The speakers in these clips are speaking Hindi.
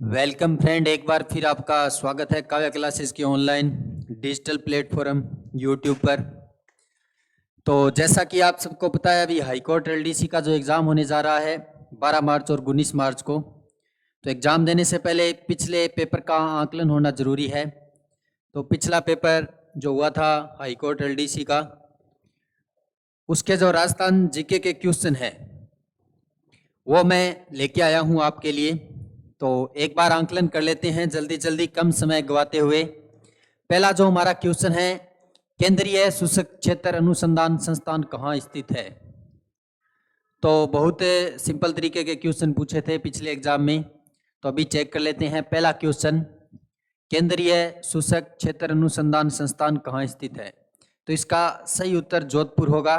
वेलकम फ्रेंड, एक बार फिर आपका स्वागत है काव्या क्लासेस के ऑनलाइन डिजिटल प्लेटफॉर्म यूट्यूब पर। तो जैसा कि आप सबको पता है, अभी हाईकोर्ट एलडीसी का जो एग्ज़ाम होने जा रहा है 12 मार्च और 19 मार्च को। तो एग्ज़ाम देने से पहले पिछले पेपर का आकलन होना ज़रूरी है। तो पिछला पेपर जो हुआ था हाईकोर्ट एलडीसी का, उसके जो राजस्थान जीके के क्वेश्चन है वो मैं लेके आया हूँ आपके लिए। तो एक बार आंकलन कर लेते हैं जल्दी जल्दी, कम समय गवाते हुए। पहला जो हमारा क्वेश्चन है, केंद्रीय शुष्क क्षेत्र अनुसंधान संस्थान कहाँ स्थित है। तो बहुत सिंपल तरीके के क्वेश्चन पूछे थे पिछले एग्जाम में, तो अभी चेक कर लेते हैं। पहला क्वेश्चन, केंद्रीय शुष्क क्षेत्र अनुसंधान संस्थान कहाँ स्थित है। तो इसका सही उत्तर जोधपुर होगा।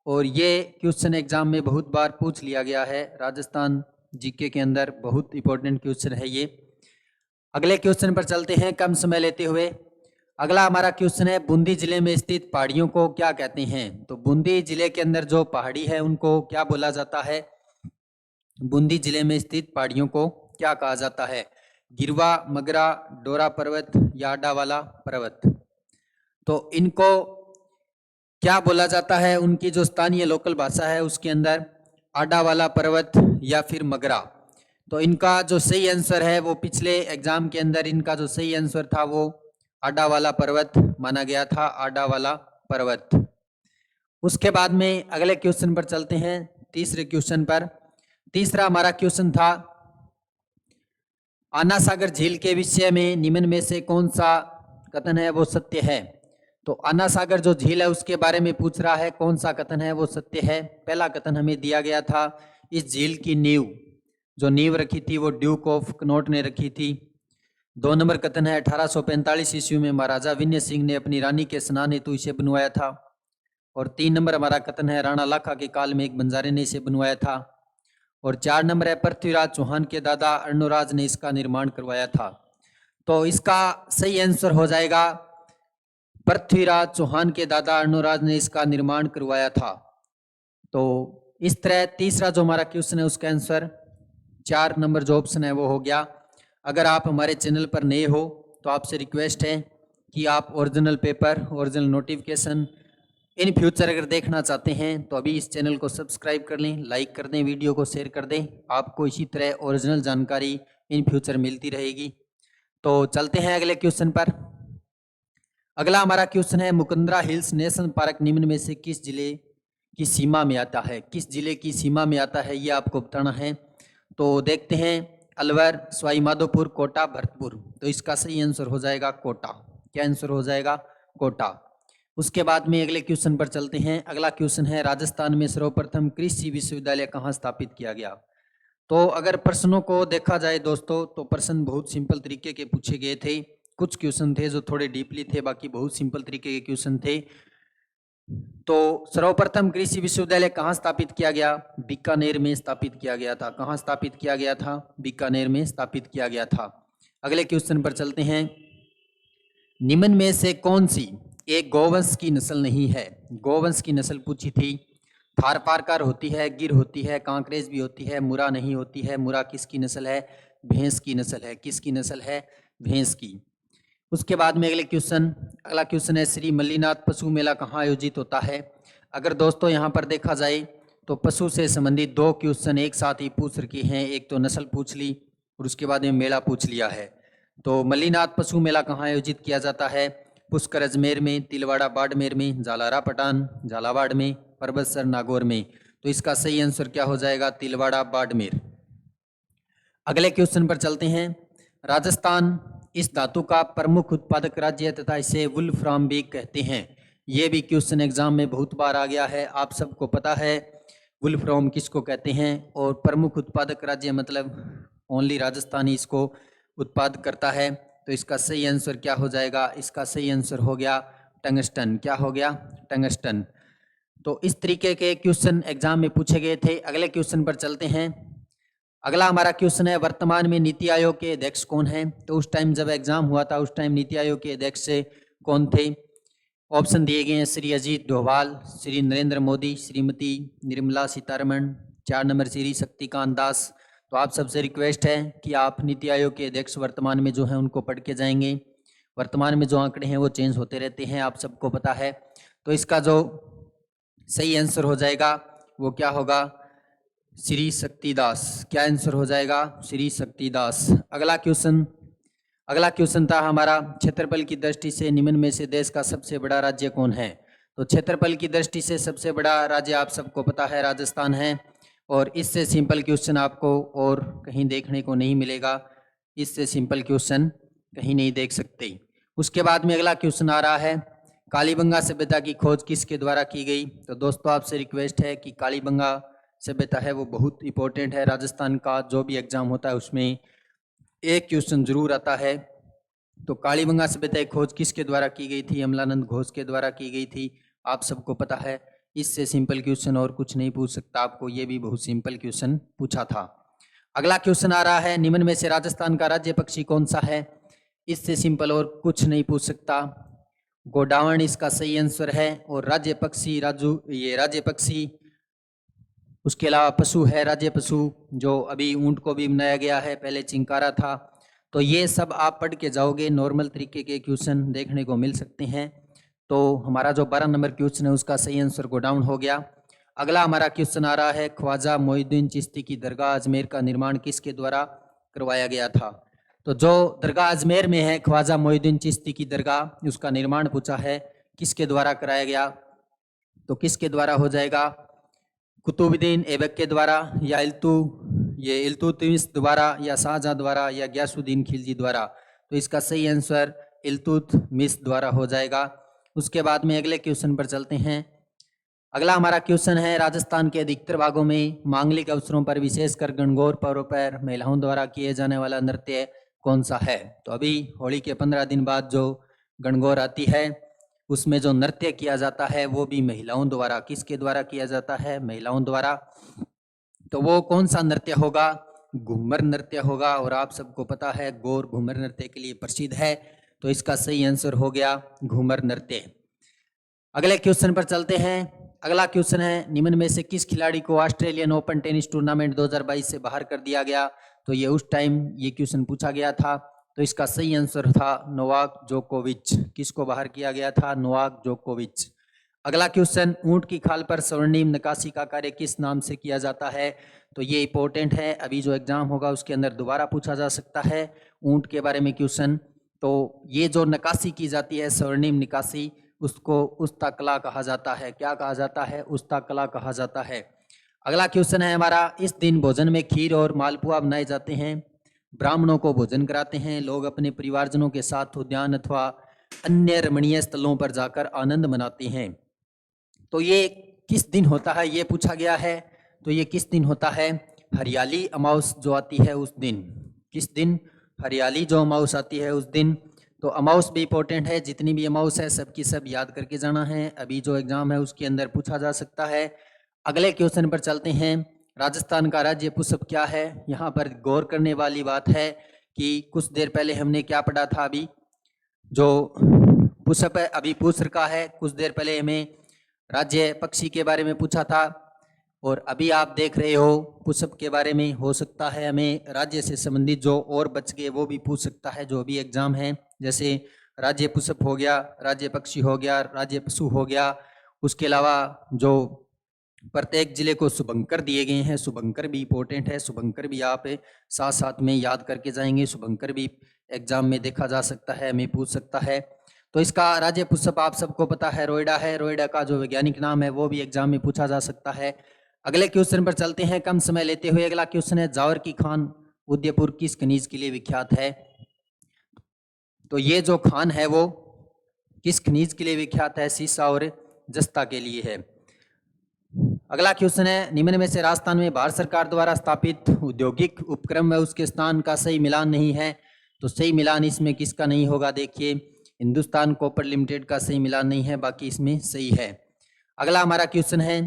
और ये क्वेश्चन एग्जाम में बहुत बार पूछ लिया गया है, राजस्थान जीके के अंदर बहुत इंपॉर्टेंट क्वेश्चन है ये। अगले क्वेश्चन पर चलते हैं कम समय लेते हुए। अगला हमारा क्वेश्चन है, बूंदी जिले में स्थित पहाड़ियों को क्या कहते हैं। तो बूंदी जिले के अंदर जो पहाड़ी है उनको क्या बोला जाता है। बूंदी जिले में स्थित पहाड़ियों को क्या कहा जाता है। गिरवा, मगरा, डोरा पर्वत या आडावाला पर्वत। तो इनको क्या बोला जाता है, उनकी जो स्थानीय लोकल भाषा है उसके अंदर आडावाला पर्वत या फिर मगरा। तो इनका जो सही आंसर है वो पिछले एग्जाम के अंदर इनका जो सही आंसर था वो आडावाला पर्वत माना गया था, आडावाला पर्वत। उसके बाद में अगले क्वेश्चन पर चलते हैं, तीसरे क्वेश्चन पर। तीसरा हमारा क्वेश्चन था, आना सागर झील के विषय में निम्न में से कौन सा कथन है वो सत्य है। तो आना सागर जो झील है उसके बारे में पूछ रहा है, कौन सा कथन है वो सत्य है। पहला कथन हमें दिया गया था, इस झील की नींव रखी थी वो ड्यूक ऑफ कनॉट ने रखी थी। 2 नंबर कथन है, 1845 ईस्वी में महाराजा विनय सिंह ने अपनी रानी के स्नान हेतु इसे बनवाया था। और 3 नंबर हमारा कथन है, राणा लाखा के काल में एक बंजारे ने इसे बनवाया था। और 4 नंबर है, पृथ्वीराज चौहान के दादा अर्णोराज ने इसका निर्माण करवाया था। तो इसका सही आंसर हो जाएगा, पृथ्वीराज चौहान के दादा अर्णोराज ने इसका निर्माण करवाया था। तो इस तरह तीसरा जो हमारा क्वेश्चन है उसका आंसर 4 नंबर जो ऑप्शन है वो हो गया। अगर आप हमारे चैनल पर नए हो तो आपसे रिक्वेस्ट है कि आप original paper, original notification in future अगर देखना चाहते हैं तो अभी इस चैनल को सब्सक्राइब कर लें, लाइक कर दें, वीडियो को शेयर कर दें। आपको इसी तरह ओरिजिनल जानकारी इन फ्यूचर मिलती रहेगी। तो चलते हैं अगले क्वेश्चन पर। अगला हमारा क्वेश्चन है, मुकुंदरा हिल्स नेशनल पार्क निम्न में से किस जिले की सीमा में आता है। किस जिले की सीमा में आता है ये आपको बताना है। तो देखते हैं, अलवर, सवाई माधोपुर, कोटा, भरतपुर। तो इसका सही आंसर हो जाएगा कोटा। क्या आंसर हो जाएगा, कोटा। उसके बाद में अगले क्वेश्चन पर चलते हैं। अगला क्वेश्चन है, राजस्थान में सर्वप्रथम कृषि विश्वविद्यालय कहाँ स्थापित किया गया। तो अगर प्रश्नों को देखा जाए दोस्तों तो प्रश्न बहुत सिंपल तरीके के पूछे गए थे। कुछ क्वेश्चन थे जो थोड़े डीपली थे, बाकी बहुत सिंपल तरीके के क्वेश्चन थे। तो सर्वप्रथम कृषि विश्वविद्यालय कहाँ स्थापित किया गया, बीकानेर में स्थापित किया गया था। कहाँ स्थापित किया गया था, बीकानेर में स्थापित किया गया था। अगले क्वेश्चन पर चलते हैं, निम्न में से कौन सी एक गौवंश की नस्ल नहीं है। गौवंश की नस्ल पूछी थी। थारपारकर होती है, गिर होती है, कांकरेज भी होती है, मुरा नहीं होती है। मुरा किसकी नस्ल है, भैंस की नस्ल है। किसकी नस्ल है, भैंस की। उसके बाद में अगला क्वेश्चन है, श्री मल्लीनाथ पशु मेला कहाँ आयोजित होता है। अगर दोस्तों यहाँ पर देखा जाए तो पशु से संबंधित 2 क्वेश्चन एक साथ ही पूछ रखे हैं। एक तो नस्ल पूछ ली और उसके बाद में मेला पूछ लिया है। तो मल्लीनाथ पशु मेला कहाँ आयोजित किया जाता है, पुष्कर अजमेर में, तिलवाड़ा बाड़मेर में, जालारा पटान झालावाड़ में, परबतसर नागौर में। तो इसका सही आंसर क्या हो जाएगा, तिलवाड़ा बाड़मेर। अगले क्वेश्चन पर चलते हैं, राजस्थान इस धातु का प्रमुख उत्पादक राज्य तथा इसे वुल्फ्राम भी कहते हैं। यह भी क्वेश्चन एग्जाम में बहुत बार आ गया है, आप सबको पता है वुल्फ्राम किसको कहते हैं। और प्रमुख उत्पादक राज्य मतलब ओनली राजस्थान ही इसको उत्पाद करता है। तो इसका सही आंसर क्या हो जाएगा, इसका सही आंसर हो गया टंगस्टन। क्या हो गया, टंगस्टन। तो इस तरीके के क्वेश्चन एग्जाम में पूछे गए थे। अगले क्वेश्चन पर चलते हैं। अगला हमारा क्वेश्चन है, वर्तमान में नीति आयोग के अध्यक्ष कौन है। तो उस टाइम जब एग्जाम हुआ था उस टाइम नीति आयोग के अध्यक्ष कौन थे। ऑप्शन दिए गए हैं, श्री अजीत डोभाल, श्री नरेंद्र मोदी, श्रीमती निर्मला सीतारमण, 4 नंबर श्री शक्तिकांत दास, तो आप सबसे रिक्वेस्ट है कि आप नीति आयोग के अध्यक्ष वर्तमान में जो हैं उनको पढ़ के जाएंगे। वर्तमान में जो आंकड़े हैं वो चेंज होते रहते हैं, आप सबको पता है। तो इसका जो सही आंसर हो जाएगा वो क्या होगा? श्री शक्तिदास। क्या आंसर हो जाएगा? श्री शक्तिदास। अगला क्वेश्चन था हमारा, क्षेत्रफल की दृष्टि से निम्न में से देश का सबसे बड़ा राज्य कौन है? तो क्षेत्रफल की दृष्टि से सबसे बड़ा राज्य आप सबको पता है राजस्थान है, और इससे सिंपल क्वेश्चन आपको और कहीं देखने को नहीं मिलेगा। इससे सिंपल क्वेश्चन कहीं नहीं देख सकते। उसके बाद में अगला क्वेश्चन आ रहा है, कालीबंगा सभ्यता की खोज किसके द्वारा की गई? तो दोस्तों आपसे रिक्वेस्ट है कि कालीबंगा सभ्यता है वो बहुत इंपॉर्टेंट है। राजस्थान का जो भी एग्जाम होता है उसमें एक क्वेश्चन जरूर आता है। तो कालीबंगा सभ्यता की खोज किसके द्वारा की गई थी? अमलानंद घोष के द्वारा की गई थी, आप सबको पता है। इससे सिंपल क्वेश्चन और कुछ नहीं पूछ सकता आपको, ये भी बहुत सिंपल क्वेश्चन पूछा था। अगला क्वेश्चन आ रहा है, निम्न में से राजस्थान का राज्य पक्षी कौन सा है? इससे सिंपल और कुछ नहीं पूछ सकता। गोडावण इसका सही आंसर है। और राज्य पक्षी राज्य पक्षी, उसके अलावा पशु है राज्य पशु, जो अभी ऊंट को भी बनाया गया है, पहले चिंकारा था। तो ये सब आप पढ़ के जाओगे, नॉर्मल तरीके के क्वेश्चन देखने को मिल सकते हैं। तो हमारा जो 12 नंबर क्वेश्चन है उसका सही आंसर गोडाउन हो गया। अगला हमारा क्वेश्चन आ रहा है, ख्वाजा मोइनुद्दीन चिश्ती की दरगाह अजमेर का निर्माण किसके द्वारा करवाया गया था? तो जो दरगाह अजमेर में है ख्वाजा मोइनुद्दीन चिश्ती की दरगाह, उसका निर्माण पूछा है किसके द्वारा कराया गया? तो किसके द्वारा हो जाएगा? कुतुबुद्दीन ऐबक के द्वारा, या इल्तुतमिश द्वारा, या शाहजहां द्वारा, या गयासुद्दीन खिलजी द्वारा? तो इसका सही आंसर इल्तुतमिश द्वारा हो जाएगा। उसके बाद में अगले क्वेश्चन पर चलते हैं। अगला हमारा क्वेश्चन है, राजस्थान के अधिकतर भागों में मांगलिक अवसरों पर विशेषकर गणगौर पर्व पर महिलाओं द्वारा किए जाने वाला नृत्य कौन सा है? तो अभी होली के 15 दिन बाद जो गणगौर आती है उसमें जो नृत्य किया जाता है वो भी महिलाओं द्वारा। किसके द्वारा किया जाता है? महिलाओं द्वारा। तो वो कौन सा नृत्य होगा? घूमर नृत्य होगा। और आप सबको पता है गौर घूमर नृत्य के लिए प्रसिद्ध है। तो इसका सही आंसर हो गया घूमर नृत्य। अगले क्वेश्चन पर चलते हैं। अगला क्वेश्चन है, निम्न में से किस खिलाड़ी को ऑस्ट्रेलियन ओपन टेनिस टूर्नामेंट 2022 से बाहर कर दिया गया? तो ये उस टाइम ये क्वेश्चन पूछा गया था। तो इसका सही आंसर था नोवाक जोकोविच। किसको बाहर किया गया था? नोवाक जोकोविच। अगला क्वेश्चन, ऊंट की खाल पर स्वर्णिम नक्काशी का कार्य किस नाम से किया जाता है? तो ये इंपॉर्टेंट है, अभी जो एग्जाम होगा उसके अंदर दोबारा पूछा जा सकता है ऊंट के बारे में क्वेश्चन। तो ये जो नक्काशी की जाती है स्वर्णिम नक्काशी, उसको उस्ता कला कहा जाता है। क्या कहा जाता है? उस्ता कला कहा जाता है। अगला क्वेश्चन है हमारा, इस दिन भोजन में खीर और मालपुआ बनाए जाते हैं, ब्राह्मणों को भोजन कराते हैं, लोग अपने परिवारजनों के साथ उद्यान अथवा अन्य रमणीय स्थलों पर जाकर आनंद मनाते हैं। तो ये किस दिन होता है ये पूछा गया है। तो ये किस दिन होता है? हरियाली अमावस जो आती है उस दिन। किस दिन? हरियाली जो अमावस आती है उस दिन। तो अमावस भी इंपॉर्टेंट है, जितनी भी अमावस है सबकी सब याद करके जाना है, अभी जो एग्जाम है उसके अंदर पूछा जा सकता है। अगले क्वेश्चन पर चलते हैं। राजस्थान का राज्य पुष्प क्या है? यहाँ पर गौर करने वाली बात है कि कुछ देर पहले हमने क्या पढ़ा था, अभी जो पुष्प है अभी पूछ रखा है, कुछ देर पहले हमें राज्य पक्षी के बारे में पूछा था, और अभी आप देख रहे हो पुष्प के बारे में। हो सकता है हमें राज्य से संबंधित जो और बच गए वो भी पूछ सकता है जो भी एग्जाम है, जैसे राज्य पुष्प हो गया, राज्य पक्षी हो गया, राज्य पशु हो गया। उसके अलावा जो प्रत्येक जिले को शुभंकर दिए गए हैं, शुभंकर भी इंपॉर्टेंट है, शुभंकर भी आप साथ साथ में याद करके जाएंगे। शुभंकर भी एग्जाम में देखा जा सकता है, हमें पूछ सकता है। तो इसका राज्य पुष्प आप सबको पता है रोइडा है। रोइडा का जो वैज्ञानिक नाम है वो भी एग्जाम में पूछा जा सकता है। अगले क्वेश्चन पर चलते हैं कम समय लेते हुए। अगला क्वेश्चन है, जावर की खान उदयपुर किस खनिज के लिए विख्यात है? तो ये जो खान है वो किस खनिज के लिए विख्यात है? सीसा और जस्ता के लिए है। अगला क्वेश्चन है, निम्न में से राजस्थान में भारत सरकार द्वारा स्थापित औद्योगिक उपक्रम व उसके स्थान का सही मिलान नहीं है। तो सही मिलान इसमें किसका नहीं होगा? देखिए, हिंदुस्तान कॉपर लिमिटेड का सही मिलान नहीं है, बाकी इसमें सही है। अगला हमारा क्वेश्चन है,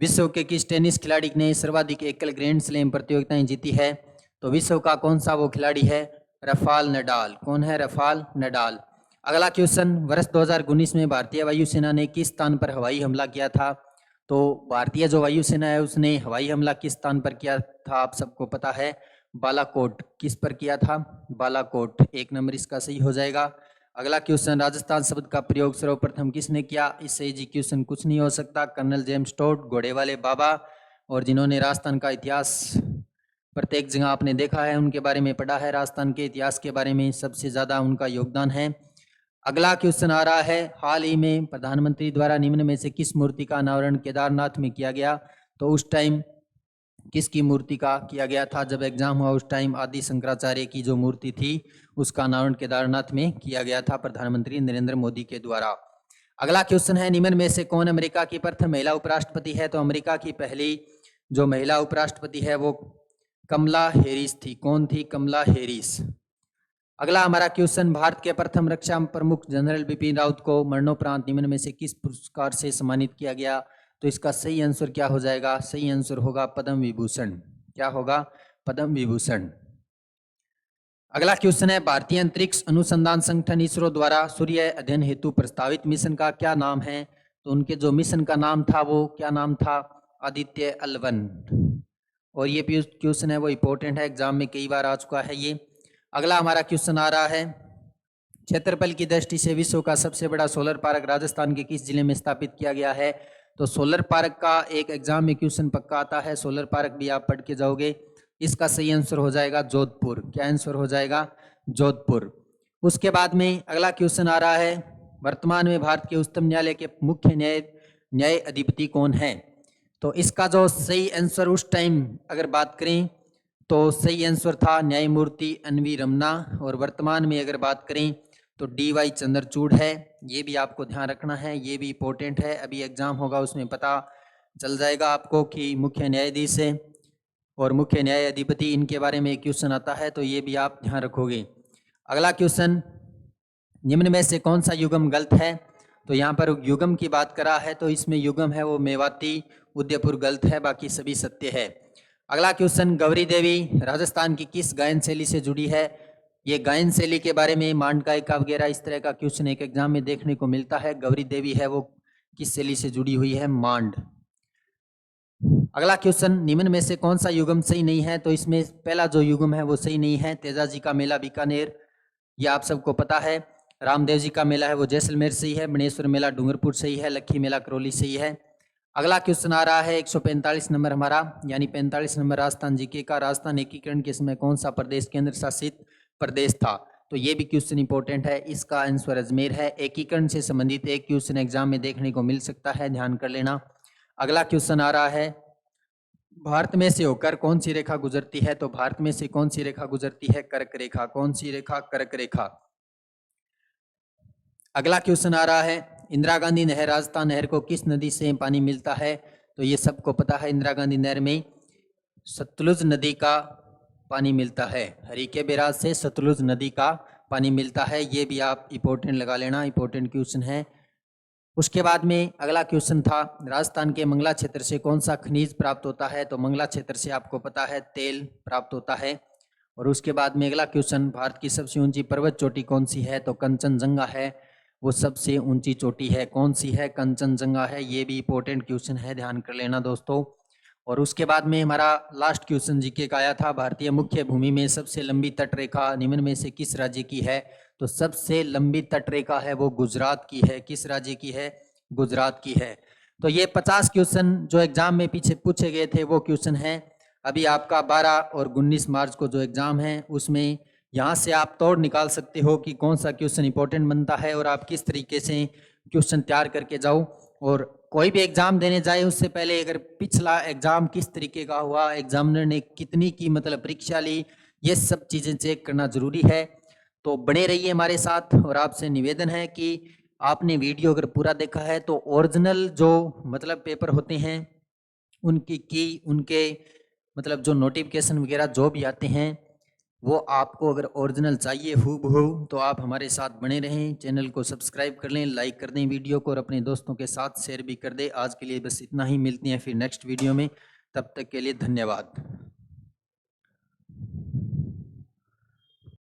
विश्व के किस टेनिस खिलाड़ी ने सर्वाधिक एकल ग्रैंड स्लैम प्रतियोगिताएं जीती है? तो विश्व का कौन सा वो खिलाड़ी है? Rafael Nadal. कौन है? Rafael Nadal. अगला क्वेश्चन, वर्ष 2019 में भारतीय वायुसेना ने किस स्थान पर हवाई हमला किया था? तो भारतीय जो वायुसेना है उसने हवाई हमला किस स्थान पर किया था, आप सबको पता है, बालाकोट। किस पर किया था? बालाकोट। 1 नंबर इसका सही हो जाएगा। अगला क्वेश्चन, राजस्थान शब्द का प्रयोग सर्वप्रथम किसने किया? इससे इजी क्वेश्चन कुछ नहीं हो सकता। कर्नल जेम्स टोड, घोड़े वाले बाबा, और जिन्होंने राजस्थान का इतिहास प्रत्येक जगह आपने देखा है, उनके बारे में पढ़ा है, राजस्थान के इतिहास के बारे में सबसे ज्यादा उनका योगदान है। अगला क्वेश्चन आ रहा है, हाल ही में प्रधानमंत्री द्वारा निम्न में से किस मूर्ति का अनावरण केदारनाथ में किया गया? तो उस टाइम किसकी मूर्ति का किया गया था? जब एग्जाम हुआ उस टाइम आदि शंकराचार्य की जो मूर्ति थी उसका अनावरण केदारनाथ में किया गया था प्रधानमंत्री नरेंद्र मोदी के द्वारा। अगला क्वेश्चन है, निम्न में से कौन अमेरिका की प्रथम महिला उपराष्ट्रपति है? तो अमेरिका की पहली जो महिला उपराष्ट्रपति है वो कमला हैरिस थी। कौन थी? कमला हैरिस। अगला हमारा क्वेश्चन, भारत के प्रथम रक्षा प्रमुख जनरल बिपिन रावत को मरणोपरांत निम्न में से किस पुरस्कार से सम्मानित किया गया? तो इसका सही आंसर क्या हो जाएगा? सही आंसर होगा पद्म विभूषण। क्या होगा? पद्म विभूषण। अगला क्वेश्चन है, भारतीय अंतरिक्ष अनुसंधान संगठन इसरो द्वारा सूर्य अध्ययन हेतु प्रस्तावित मिशन का क्या नाम है? तो उनके जो मिशन का नाम था वो क्या नाम था? आदित्य L1। और ये क्वेश्चन है वो इंपॉर्टेंट है, एग्जाम में कई बार आ चुका है ये। अगला हमारा क्वेश्चन आ रहा है, क्षेत्रफल की दृष्टि से विश्व का सबसे बड़ा सोलर पार्क राजस्थान के किस जिले में स्थापित किया गया है? तो सोलर पार्क का एक एग्जाम में क्वेश्चन पक्का आता है, सोलर पार्क भी आप पढ़ के जाओगे। इसका सही आंसर हो जाएगा जोधपुर। क्या आंसर हो जाएगा? जोधपुर। उसके बाद में अगला क्वेश्चन आ रहा है, वर्तमान में भारत के उच्चतम न्यायालय के मुख्य न्याय अधिपति कौन है? तो इसका जो सही आंसर उस टाइम अगर बात करें तो सही आंसर था न्यायमूर्ति NV रमना, और वर्तमान में अगर बात करें तो DY चंद्रचूड़ है। ये भी आपको ध्यान रखना है, ये भी इंपॉर्टेंट है, अभी एग्जाम होगा उसमें पता चल जाएगा आपको कि मुख्य न्यायाधीश है और मुख्य न्यायाधिपति, इनके बारे में क्वेश्चन आता है तो ये भी आप ध्यान रखोगे। अगला क्वेश्चन, निम्न में से कौन सा युगम गलत है? तो यहाँ पर युगम की बात करा है तो इसमें युगम है वो मेवाती उदयपुर गलत है, बाकी सभी सत्य है। अगला क्वेश्चन, गौरी देवी राजस्थान की किस गायन शैली से जुड़ी है? ये गायन शैली के बारे में मांड गायिका वगैरह इस तरह का क्वेश्चन एक एग्जाम में देखने को मिलता है। गौरी देवी है वो किस शैली से जुड़ी हुई है? मांड। अगला क्वेश्चन, निम्न में से कौन सा युगम सही नहीं है? तो इसमें पहला जो युगम है वो सही नहीं है, तेजाजी का मेला बीकानेर, ये आप सबको पता है। रामदेव जी का मेला है वो जैसलमेर सही है, बनेश्वर मेला डूंगरपुर सही है, लखी मेला करौली सही है। अगला क्वेश्चन आ रहा है 145 नंबर हमारा, यानी 45 नंबर राजस्थान जीके का, राजस्थान एकीकरण के समय कौन सा प्रदेश केंद्र शासित प्रदेश था? तो ये भी क्वेश्चन इंपॉर्टेंट है, इसका आंसर अजमेर है। एकीकरण से संबंधित एक क्वेश्चन एग्जाम में देखने को मिल सकता है, ध्यान कर लेना। अगला क्वेश्चन आ रहा है, भारत में से होकर कौन सी रेखा गुजरती है? तो भारत में से कौन सी रेखा गुजरती है? कर्क रेखा। कौन सी रेखा? कर्क रेखा। अगला क्वेश्चन आ रहा है, इंदिरा गांधी नहर राजस्थान नहर को किस नदी से पानी मिलता है? तो ये सबको पता है, इंदिरा गांधी नहर में सतलुज नदी का पानी मिलता है। हरीके बैराज से सतलुज नदी का पानी मिलता है, ये भी आप इंपॉर्टेंट लगा लेना, इंपॉर्टेंट क्वेश्चन है। उसके बाद में अगला क्वेश्चन था, राजस्थान के मंगला क्षेत्र से कौन सा खनिज प्राप्त होता है? तो मंगला क्षेत्र से आपको पता है तेल प्राप्त होता है। और उसके बाद में अगला क्वेश्चन, भारत की सबसे ऊंची पर्वत चोटी कौन सी है? तो कंचनजंगा है वो सबसे ऊंची चोटी है। कौन सी है? कंचनजंगा है, ये भी इंपॉर्टेंट क्वेश्चन है, ध्यान कर लेना दोस्तों। और उसके बाद में हमारा लास्ट क्वेश्चन जीके का आया था, भारतीय मुख्य भूमि में सबसे लंबी तट रेखा निम्न में से किस राज्य की है? तो सबसे लंबी तट रेखा है वो गुजरात की है। किस राज्य की है? गुजरात की है। तो ये 50 क्वेश्चन जो एग्जाम में पीछे पूछे गए थे वो क्वेश्चन है। अभी आपका 12 और 19 मार्च को जो एग्जाम है उसमें यहाँ से आप तोड़ निकाल सकते हो कि कौन सा क्वेश्चन इंपॉर्टेंट बनता है और आप किस तरीके से क्वेश्चन तैयार करके जाओ। और कोई भी एग्जाम देने जाए उससे पहले अगर पिछला एग्जाम किस तरीके का हुआ, एग्जामिनर ने कितनी की मतलब परीक्षा ली, ये सब चीजें चेक करना जरूरी है। तो बने रहिए हमारे साथ, और आपसे निवेदन है कि आपने वीडियो अगर पूरा देखा है तो ओरिजिनल जो मतलब पेपर होते हैं उनके मतलब जो नोटिफिकेशन वगैरह जो भी आते हैं वो आपको अगर ओरिजिनल चाहिए हूबहू तो आप हमारे साथ बने रहें। चैनल को सब्सक्राइब कर लें, लाइक कर दें वीडियो को और अपने दोस्तों के साथ शेयर भी कर दें। आज के लिए बस इतना ही, मिलते हैं फिर नेक्स्ट वीडियो में, तब तक के लिए धन्यवाद।